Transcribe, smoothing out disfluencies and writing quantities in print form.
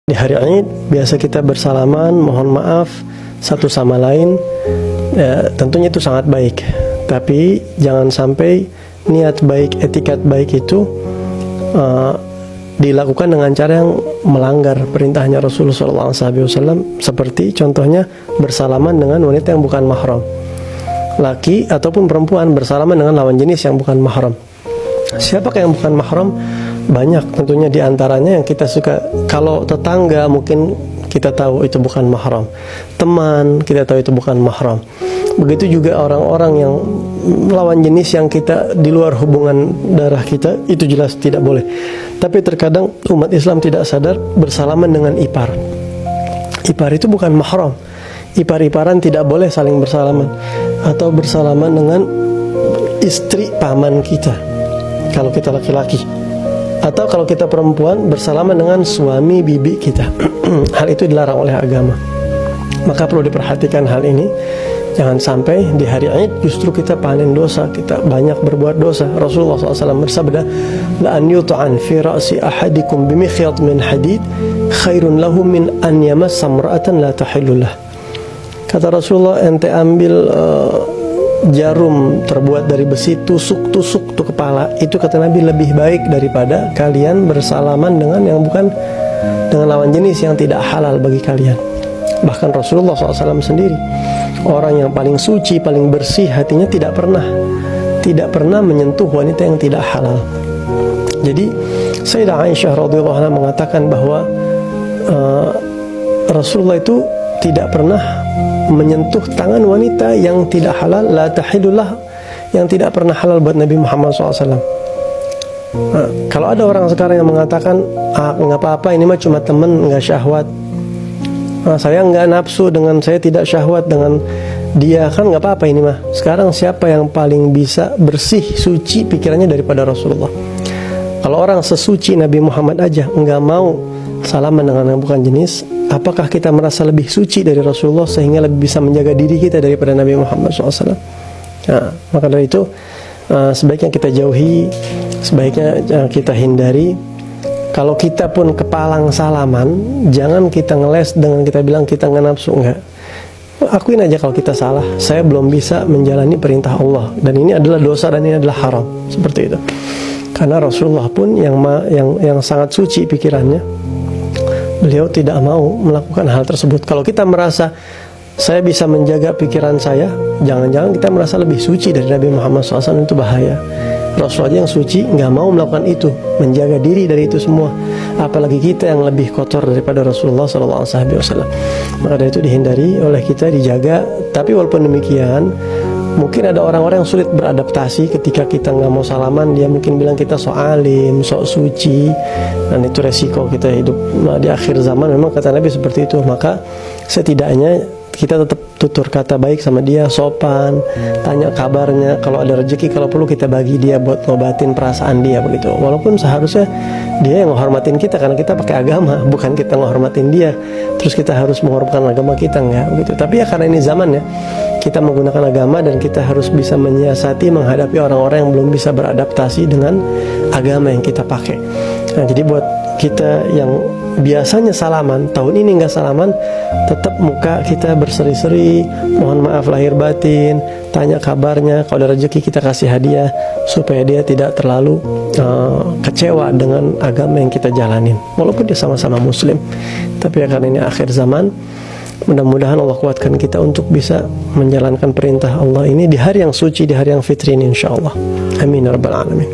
Di hari Id biasa kita bersalaman, mohon maaf satu sama lain. Tentunya itu sangat baik. Tapi jangan sampai niat baik, etikat baik itu dilakukan dengan cara yang melanggar perintahnya Rasulullah SAW. Seperti contohnya bersalaman dengan wanita yang bukan mahram. Laki ataupun perempuan bersalaman dengan lawan jenis yang bukan mahram. Siapakah yang bukan mahram? Banyak tentunya diantaranya yang kita suka. Kalau tetangga mungkin kita tahu itu bukan mahram, teman kita tahu itu bukan mahram. Begitu juga orang-orang yang lawan jenis yang kita di luar hubungan darah kita, itu jelas tidak boleh. Tapi terkadang umat Islam tidak sadar bersalaman dengan ipar. Ipar itu bukan mahram. Ipar-iparan tidak boleh saling bersalaman. Atau bersalaman dengan istri paman kita kalau kita laki-laki. Atau kalau kita perempuan bersalaman dengan suami bibi kita. Hal itu dilarang oleh agama. Maka perlu diperhatikan hal ini. Jangan sampai di hari Id justru kita panen dosa, kita banyak berbuat dosa. Rasulullah SAW bersabda, la an yut'an fi ra'si ahadikum bimikhyat min hadid khairun lahu min an yamassa imra'atan la tahillu lah. Kata Rasulullah, ente ambil jarum terbuat dari besi, tusuk tuh kepala, itu kata Nabi lebih baik daripada kalian bersalaman dengan yang bukan, dengan lawan jenis yang tidak halal bagi kalian. Bahkan Rasulullah SAW sendiri, orang yang paling suci, paling bersih hatinya, tidak pernah menyentuh wanita yang tidak halal. Jadi Sayyidah Aisyah radhiyallahu anha mengatakan bahwa Rasulullah itu tidak pernah menyentuh tangan wanita yang tidak halal, la tahilullah, yang tidak pernah halal buat Nabi Muhammad SAW. Kalau ada orang sekarang yang mengatakan, nggak apa-apa, ini mah cuma teman, nggak syahwat, saya nggak nafsu dengan, saya tidak syahwat dengan dia, kan nggak apa-apa ini mah. Sekarang siapa yang paling bisa bersih, suci pikirannya daripada Rasulullah? Kalau orang sesuci Nabi Muhammad aja nggak mau salaman dengan yang bukan jenis, apakah kita merasa lebih suci dari Rasulullah sehingga lebih bisa menjaga diri kita daripada Nabi Muhammad SAW? Maka dari itu sebaiknya kita jauhi, sebaiknya kita hindari. Kalau kita pun kepalang salaman, jangan kita ngeles dengan kita bilang kita nggak nafsu, enggak. Akuin aja kalau kita salah, saya belum bisa menjalani perintah Allah, dan ini adalah dosa dan ini adalah haram, seperti itu. Karena Rasulullah pun yang sangat suci pikirannya, beliau tidak mau melakukan hal tersebut. Kalau kita merasa saya bisa menjaga pikiran saya, jangan-jangan kita merasa lebih suci dari Nabi Muhammad SAW, itu bahaya. Rasul aja yang suci nggak mau melakukan itu, menjaga diri dari itu semua, apalagi kita yang lebih kotor daripada Rasulullah SAW. Maka dari itu dihindari oleh kita, dijaga. Tapi walaupun demikian, mungkin ada orang-orang yang sulit beradaptasi ketika kita nggak mau salaman. Dia mungkin bilang kita sok alim, sok suci, dan itu resiko kita hidup di akhir zaman. Memang kata Nabi seperti itu. Maka setidaknya kita tetap tutur kata baik sama dia, sopan, tanya kabarnya, kalau ada rezeki, kalau perlu kita bagi dia buat ngobatin perasaan dia, begitu. Walaupun seharusnya dia yang menghormatin kita karena kita pakai agama, bukan kita menghormatin dia terus kita harus menghormatkan agama kita, enggak begitu. Tapi ya karena ini zamannya, kita menggunakan agama dan kita harus bisa menyiasati menghadapi orang-orang yang belum bisa beradaptasi dengan agama yang kita pakai. Nah, jadi buat kita yang biasanya salaman, tahun ini nggak salaman, tetap muka kita berseri-seri, mohon maaf lahir batin, tanya kabarnya, kalau ada rezeki kita kasih hadiah, supaya dia tidak terlalu kecewa dengan agama yang kita jalanin, walaupun dia sama-sama muslim. Tapi ya karena ini akhir zaman, mudah-mudahan Allah kuatkan kita untuk bisa menjalankan perintah Allah ini di hari yang suci, di hari yang fitri ini, insya Allah. Amin ya rabbal alamin.